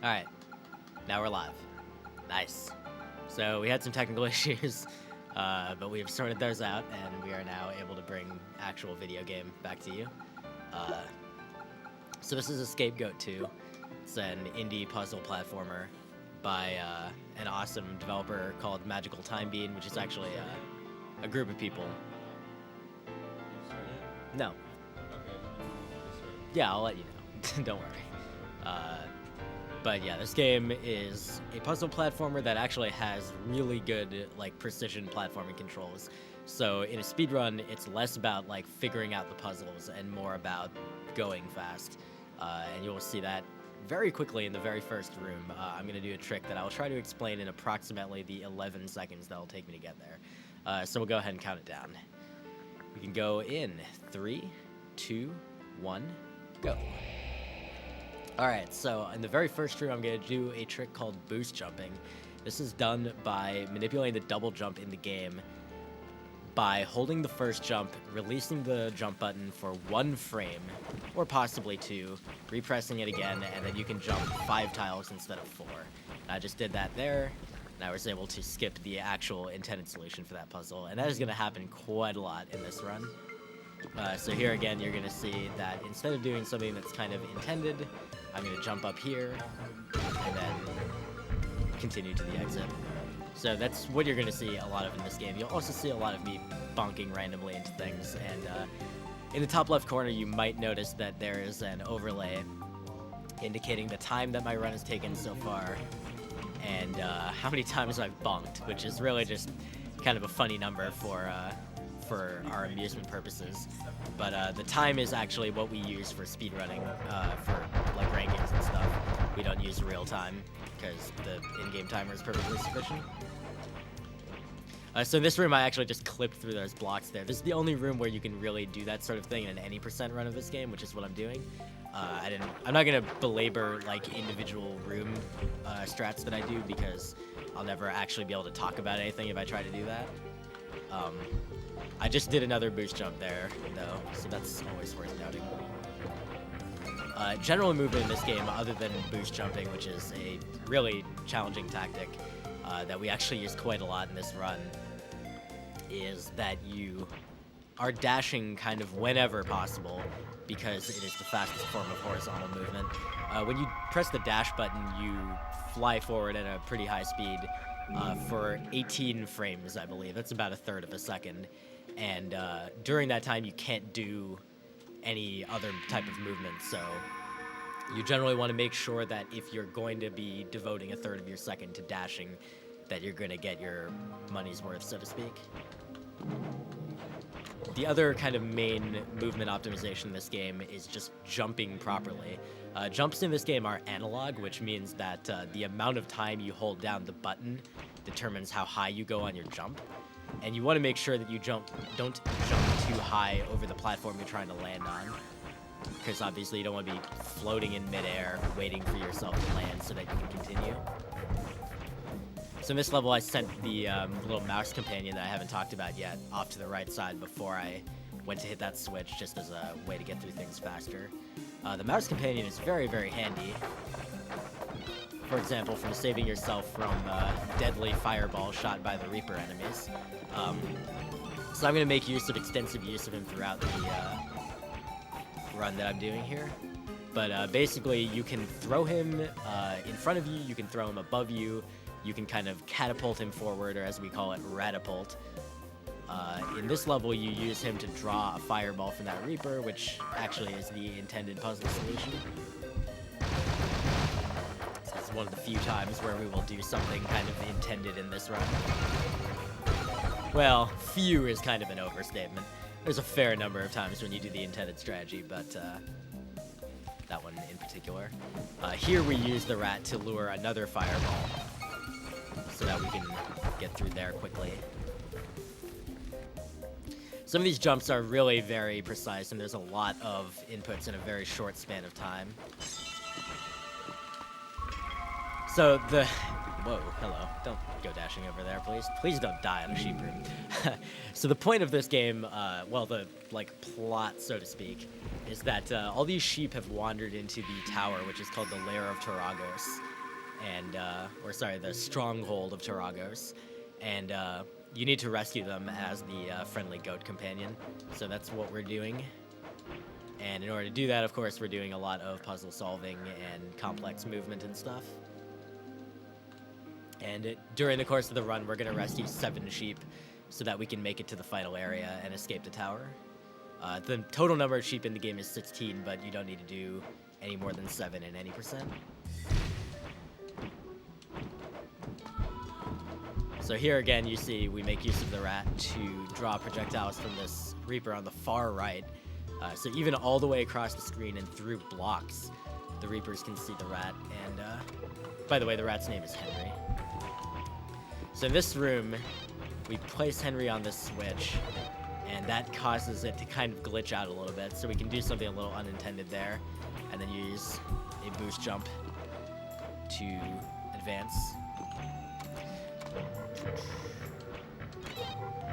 Alright, now we're live. Nice. So we had some technical issues, but we have sorted those out, and we are now able to bring actual video game back to you. So this is Scapegoat 2. It's an indie puzzle platformer by an awesome developer called Magical Time Bean, which is actually a group of people. No. Yeah, I'll let you know. Don't worry. But yeah, this game is a puzzle platformer that actually has really good precision platforming controls. So in a speedrun, it's less about figuring out the puzzles and more about going fast. And you'll see that very quickly in the very first room. I'm going to do a trick that I will try to explain in approximately the 11 seconds that will take me to get there. So we'll go ahead and count it down. We can go in 3, 2, 1, go. Alright, so in the very first room, I'm going to do a trick called boost jumping. This is done by manipulating the double jump in the game by holding the first jump, releasing the jump button for 1 frame, or possibly 2, repressing it again, and then you can jump 5 tiles instead of 4. And I just did that there, and I was able to skip the actual intended solution for that puzzle, and that is going to happen quite a lot in this run. So here again, you're going to see that instead of doing something that's kind of intended, I'm going to jump up here, and then continue to the exit. So that's what you're going to see a lot of in this game. You'll also see a lot of me bonking randomly into things, and in the top left corner, you might notice that there is an overlay indicating the time that my run has taken so far, and how many times I've bonked, which is really just kind of a funny number for our amusement purposes. But the time is actually what we use for speedrunning, for rankings and stuff. We don't use real time because the in-game timer is perfectly sufficient. So in this room, I actually just clipped through those blocks there. This is the only room where you can really do that sort of thing in an any % run of this game, which is what I'm doing. I'm not gonna belabor individual room strats that I do because I'll never actually be able to talk about anything if I try to do that. I just did another boost jump there, though, so that's always worth noting. General movement in this game, other than boost jumping, which is a really challenging tactic that we actually use quite a lot in this run, is that you are dashing kind of whenever possible because it is the fastest form of horizontal movement. When you press the dash button, you fly forward at a pretty high speed for 18 frames, I believe. That's about 1/3 of a second. And during that time, you can't do any other type of movement, so you generally want to make sure that if you're going to be devoting 1/3 of your second to dashing, that you're going to get your money's worth, so to speak. The other kind of main movement optimization in this game is just jumping properly. Jumps in this game are analog, which means that the amount of time you hold down the button determines how high you go on your jump. And you want to make sure that you don't jump too high over the platform you're trying to land on, because obviously you don't want to be floating in midair waiting for yourself to land so that you can continue. So in this level, I sent the little mouse companion that I haven't talked about yet off to the right side before I went to hit that switch, just as a way to get through things faster. The mouse companion is very, very handy. For example, from saving yourself from deadly fireball shot by the Reaper enemies. So I'm going to make extensive use of him throughout the run that I'm doing here. But basically, you can throw him in front of you, you can throw him above you, you can kind of catapult him forward, or as we call it, ratapult. In this level, you use him to draw a fireball from that Reaper, which actually is the intended puzzle solution. It's one of the few times where we will do something kind of intended in this run. Well, few is kind of an overstatement. There's a fair number of times when you do the intended strategy, but that one in particular. Here we use the rat to lure another fireball so that we can get through there quickly. Some of these jumps are really very precise, and there's a lot of inputs in a very short span of time. So whoa, hello. Don't go dashing over there, please. Please don't die on a sheep room. So the point of this game, well, the, plot, so to speak, is that all these sheep have wandered into the tower, which is called the Lair of Taragos, and or sorry, the Stronghold of Taragos, and you need to rescue them as the friendly goat companion. So that's what we're doing. And in order to do that, of course, we're doing a lot of puzzle solving and complex movement and stuff. And during the course of the run, we're going to rescue 7 sheep so that we can make it to the final area and escape the tower. The total number of sheep in the game is 16, but you don't need to do any more than 7 in any percent. So here again, you see we make use of the rat to draw projectiles from this Reaper on the far right. So even all the way across the screen and through blocks, the Reapers can see the rat. And by the way, the rat's name is Henry. So in this room, we place Henry on this switch, and that causes it to kind of glitch out a little bit. So we can do something a little unintended there, and then use a boost jump to advance.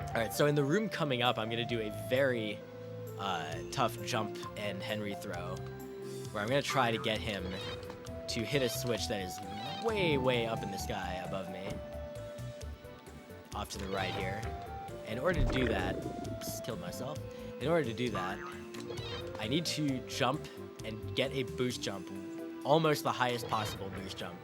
Alright, so in the room coming up, I'm going to do a very tough jump and Henry throw, where I'm going to try to get him to hit a switch that is way, way up in the sky above me. Off to the right here. In order to do that, just killed myself. In order to do that, I need to jump and get a boost jump, almost the highest possible boost jump.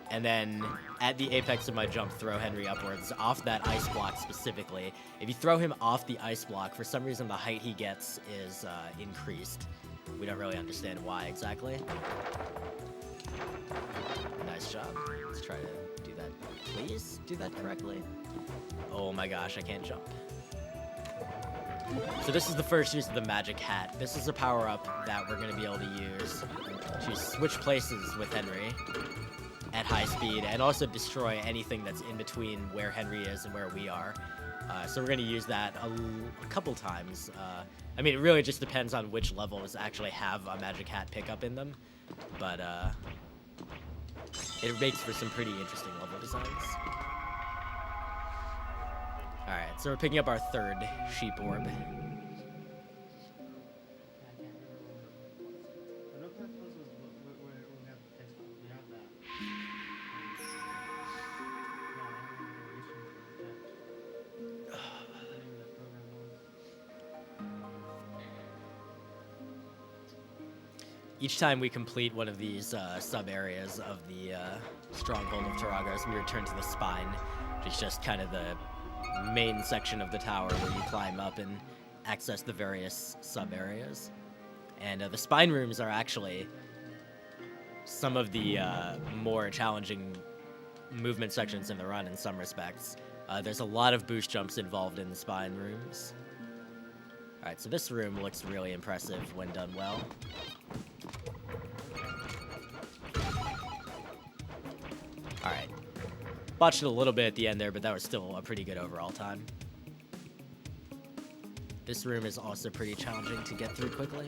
And then, at the apex of my jump, throw Henry upwards, off that ice block specifically. If you throw him off the ice block, for some reason the height he gets is increased. We don't really understand why exactly. Nice job. Let's try to do that. Please do that correctly. Oh my gosh, I can't jump. So this is the first use of the magic hat. This is a power-up that we're going to be able to use to switch places with Henry at high speed, and also destroy anything that's in between where Henry is and where we are. So we're going to use that a couple times. I mean, it really just depends on which levels actually have a magic hat pickup in them, but it makes for some pretty interesting level designs. Alright, so we're picking up our 3rd sheep orb. Each time we complete one of these sub-areas of the Stronghold of Taragos, we return to the Spine, which is just kind of the main section of the tower where you climb up and access the various sub-areas. And the Spine rooms are actually some of the more challenging movement sections in the run in some respects. There's a lot of boost jumps involved in the Spine rooms. Alright, so this room looks really impressive when done well. Alright. Botched it a little bit at the end there, but that was still a pretty good overall time. This room is also pretty challenging to get through quickly.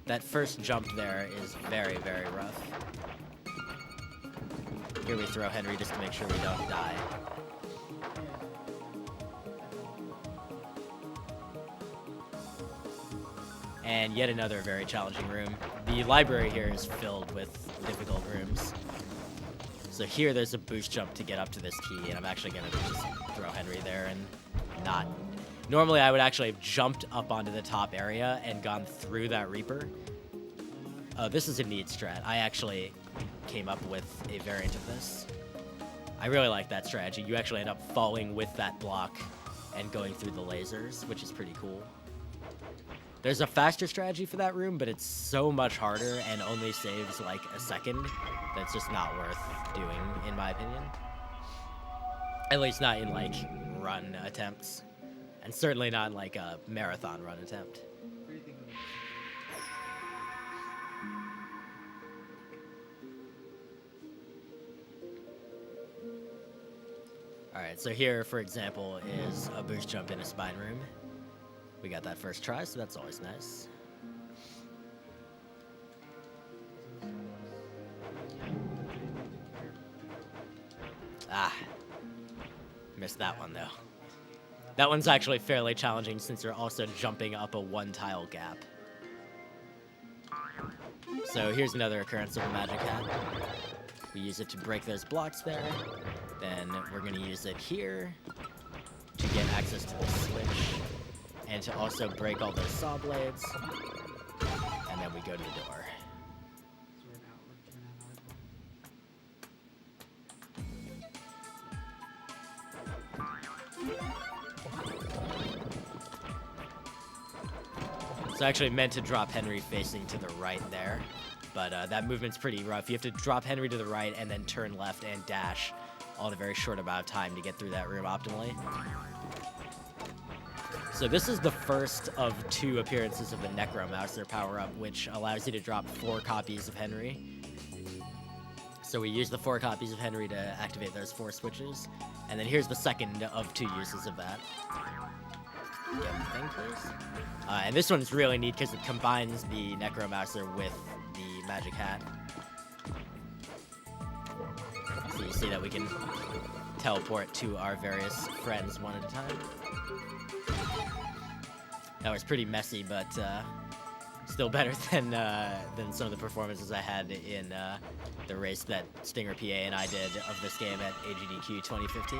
That first jump there is very, very rough. Here we throw Henry just to make sure we don't die. And yet another very challenging room. The library here is filled with difficult rooms. So here there's a boost jump to get up to this key, and I'm actually going to just throw Henry there and not... Normally I would actually have jumped up onto the top area and gone through that Reaper. This is a neat strat. I actually came up with a variant of this. I really like that strategy. You actually end up falling with that block and going through the lasers, which is pretty cool. There's a faster strategy for that room, but it's so much harder and only saves like a second that's just not worth doing, in my opinion. At least not in like run attempts. And certainly not in like a marathon run attempt. Alright, so here, for example, is a boost jump in a Spine room. We got that first try, so that's always nice. Ah. Missed that one, though. That one's actually fairly challenging since you're also jumping up a one-tile gap. So here's another occurrence of the magic hat. We use it to break those blocks there. Then we're going to use it here to get access to the switch and to also break all those saw blades. And then we go to the door. So I actually meant to drop Henry facing to the right there, but that movement's pretty rough. You have to drop Henry to the right and then turn left and dash all in a very short amount of time to get through that room optimally. So this is the first of 2 appearances of the Necro Mask, their power-up, which allows you to drop 4 copies of Henry. So we use the 4 copies of Henry to activate those 4 switches, and then here's the second of 2 uses of that. Get the thing, please. And this one's really neat because it combines the Necromancer with the magic hat. So you see that we can teleport to our various friends one at a time. That was pretty messy, but still better than some of the performances I had in the race that Stinger PA and I did of this game at AGDQ 2015.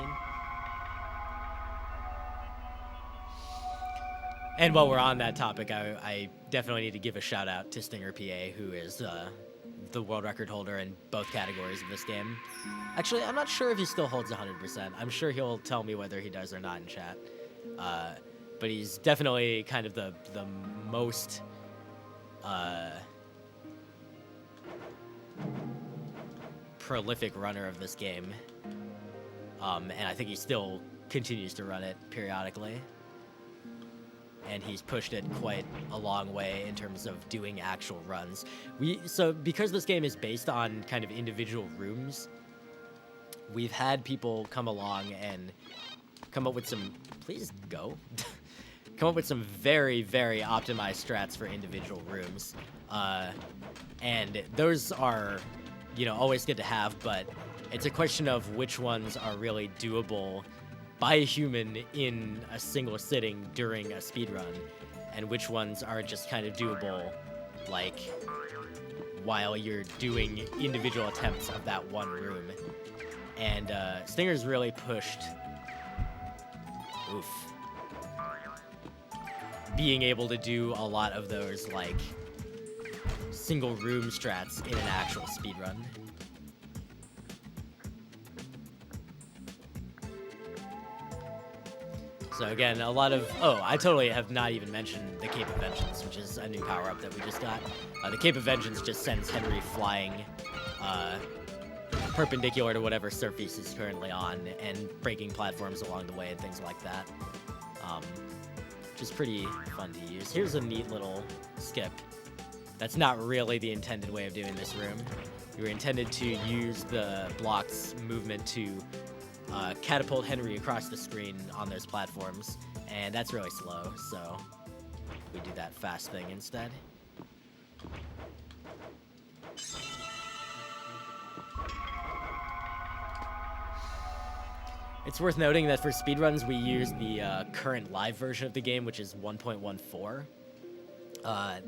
And while we're on that topic, I definitely need to give a shout out to Stinger PA, who is the world record holder in both categories of this game. Actually, I'm not sure if he still holds 100%. I'm sure he'll tell me whether he does or not in chat. But he's definitely kind of the most prolific runner of this game. And I think he still continues to run it periodically. And he's pushed it quite a long way in terms of doing actual runs. So because this game is based on kind of individual rooms, we've had people come along and come up with some, please go, come up with some very, very optimized strats for individual rooms. And those are, always good to have, but it's a question of which ones are really doable by a human in a single sitting during a speedrun, and which ones are just kind of doable, like, while you're doing individual attempts of that one room. And Stinger's really pushed, being able to do a lot of those, like, single room strats in an actual speedrun. So again, a lot of, I totally have not even mentioned the Cape of Vengeance, which is a new power-up that we just got. The Cape of Vengeance just sends Henry flying perpendicular to whatever surface he's currently on and breaking platforms along the way and things like that. Which is pretty fun to use. Here's a neat little skip. That's not really the intended way of doing this room. You were intended to use the block's movement to catapult Henry across the screen on those platforms, and that's really slow, so we do that fast thing instead. It's worth noting that for speedruns, we use the current live version of the game, which is 1.14.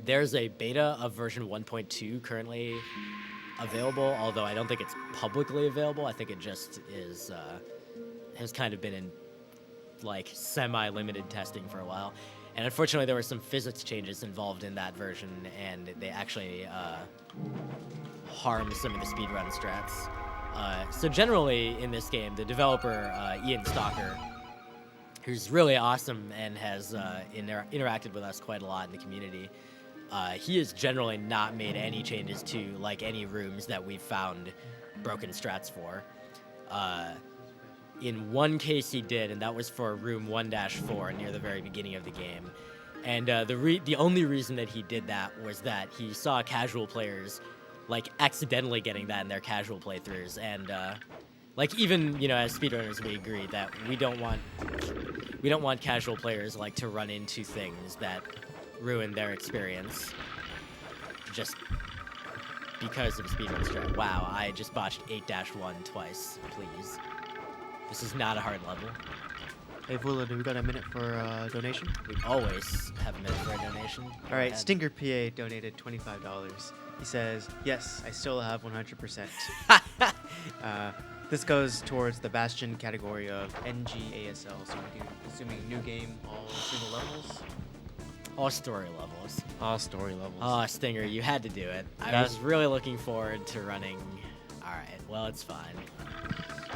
There's a beta of version 1.2 currently available, although I don't think it's publicly available. I think it just is has kind of been in like semi-limited testing for a while. And unfortunately, there were some physics changes involved in that version, and they actually harmed some of the speedrun strats. So generally, in this game, the developer, Ian Stalker, who's really awesome and has interacted with us quite a lot in the community, he has generally not made any changes to like any rooms that we've found broken strats for. In one case he did, and that was for room 1-4 near the very beginning of the game. And the only reason that he did that was that he saw casual players like accidentally getting that in their casual playthroughs, and like even as speedrunners we agree that we don't want casual players like to run into things that ruin their experience just because of speedrun strat. Wow, I just botched 8-1 twice. Please. This is not a hard level. Hey, Vula, do we got a minute for a donation? We always have a minute for a donation. All right, Stinger PA donated $25. He says, yes, I still have 100%. This goes towards the Bastion category of NGASL, so I'm assuming new game, all single levels? All story levels. All story levels. Oh, Stinger, you had to do it. I was really looking forward to running. All right, well, it's fine.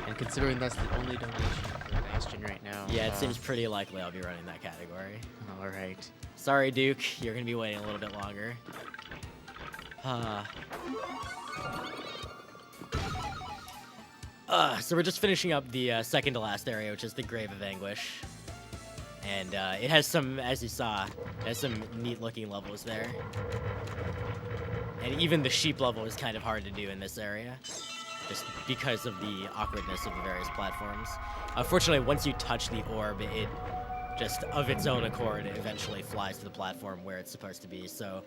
And considering that's the only donation for Bastion right now. Yeah, it seems pretty likely I'll be running that category. All right. Sorry, Duke. You're going to be waiting a little bit longer. So we're just finishing up the second to last area, which is the Grave of Anguish. And it has some, as you saw, it has some neat-looking levels there. And even the sheep level is kind of hard to do in this area, just because of the awkwardness of the various platforms. Unfortunately, once you touch the orb, it just, of its own accord, eventually flies to the platform where it's supposed to be. So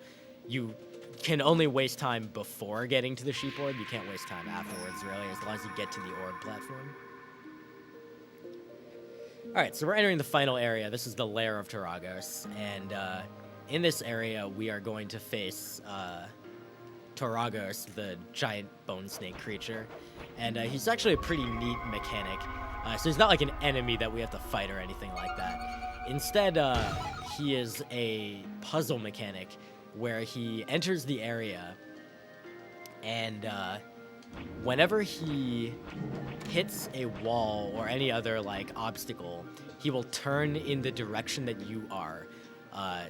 you can only waste time before getting to the sheep orb. You can't waste time afterwards, really, as long as you get to the orb platform. All right, so we're entering the final area. This is the Lair of Tarragos, and in this area, we are going to face Tarragos, the giant bone snake creature, and he's actually a pretty neat mechanic. So he's not like an enemy that we have to fight or anything like that. Instead, he is a puzzle mechanic where he enters the area, and whenever he hits a wall or any other like obstacle, he will turn in the direction that you are.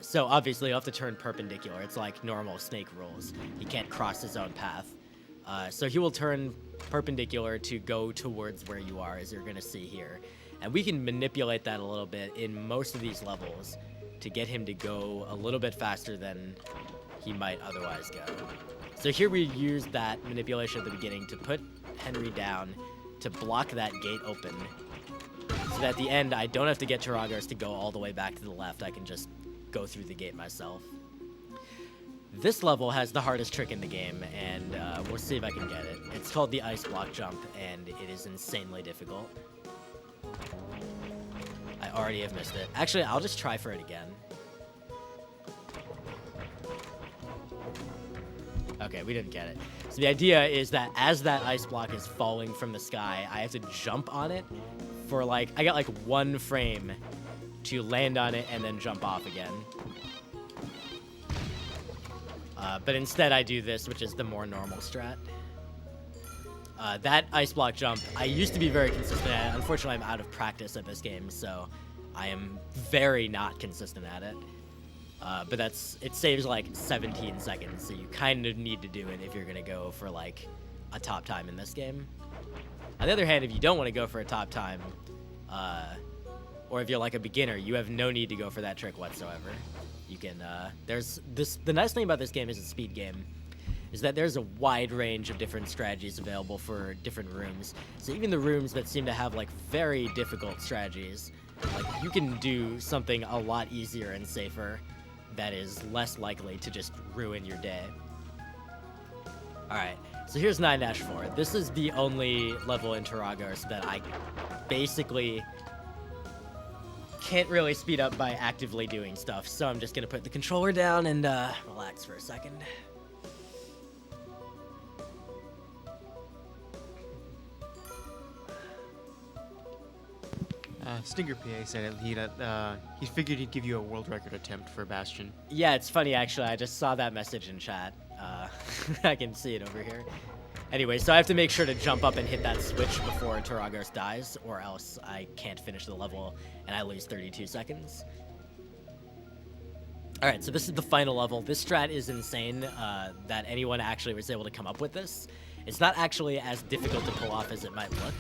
So obviously you have to turn perpendicular. It's like normal snake rules. He can't cross his own path. So he will turn perpendicular to go towards where you are, as you're gonna see here. And we can manipulate that a little bit in most of these levels to get him to go a little bit faster than he might otherwise go. So here we use that manipulation at the beginning to put Henry down to block that gate open, so that at the end I don't have to get Tarragos to go all the way back to the left. I can just go through the gate myself. This level has the hardest trick in the game, and we'll see if I can get it. It's called the ice block jump, and it is insanely difficult. I already have missed it. Actually, I'll just try for it again. Okay, we didn't get it. So the idea is that as that ice block is falling from the sky, I have to jump on it for like, I got like 1 frame to land on it and then jump off again. But instead I do this, which is the more normal strat. That ice block jump, I used to be very consistent at it. Unfortunately, I'm out of practice at this game, so I am very not consistent at it. But it saves like 17 seconds, so you kind of need to do it if you're gonna go for like a top time in this game. On the other hand, if you don't want to go for a top time, or if you're like a beginner, you have no need to go for that trick whatsoever. You can, the nice thing about this game is a speed game, is that there's a wide range of different strategies available for different rooms. So even the rooms that seem to have like very difficult strategies, like you can do something a lot easier and safer that is less likely to just ruin your day. Alright, so here's 9-4. This is the only level in Tarragos that I basically can't really speed up by actively doing stuff, so I'm just gonna put the controller down and relax for a second. Stinger PA said he figured he'd give you a world record attempt for Bastion. Yeah, it's funny actually. I just saw that message in chat. I can see it over here. Anyway, so I have to make sure to jump up and hit that switch before Tarragos dies, or else I can't finish the level and I lose 32 seconds. Alright, so this is the final level. This strat is insane that anyone actually was able to come up with this. It's not actually as difficult to pull off as it might look,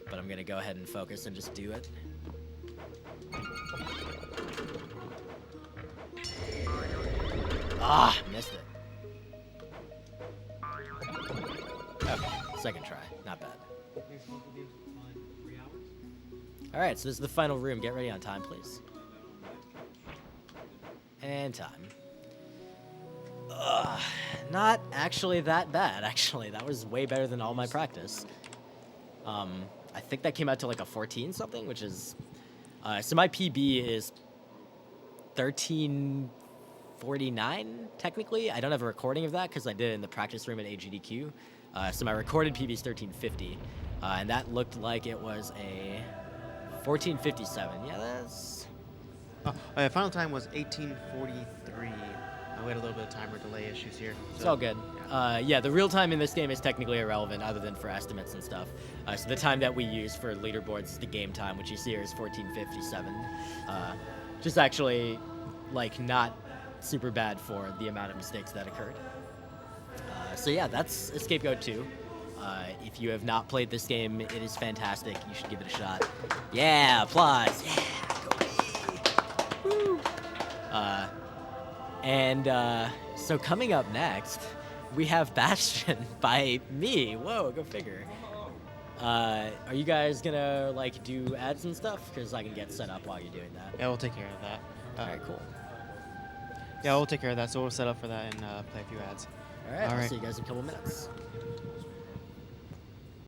but I'm gonna go ahead and focus and just do it. Ah, missed it. Okay, second try, not bad. Alright, so this is the final room. Get ready on time, please. And time. Not actually that bad, actually. That was way better than all my practice. I think that came out to like a 14 something, which is So my PB is 1349 technically. I don't have a recording of that because I did it in the practice room at AGDQ. So my recorded PB is 1350, and that looked like it was a 1457. Yeah, that's. Final time was 1843. We had a little bit of timer delay issues here. It's all good. Yeah, the real time in this game is technically irrelevant other than for estimates and stuff. So the time that we use for leaderboards is the game time, which you see here is 1457. Just actually, like, not super bad for the amount of mistakes that occurred. So yeah, that's Escape Goat 2. If you have not played this game, it is fantastic. You should give it a shot. Yeah, applause. Yeah, go me. Woo. So coming up next, we have Bastion by me. Whoa, go figure. Are you guys gonna like do ads and stuff? Because I can get set up while you're doing that. Yeah, we'll take care of that. All right, cool. Yeah, we'll take care of that. So we'll set up for that and play a few ads. All right, I'll see you guys in a couple minutes.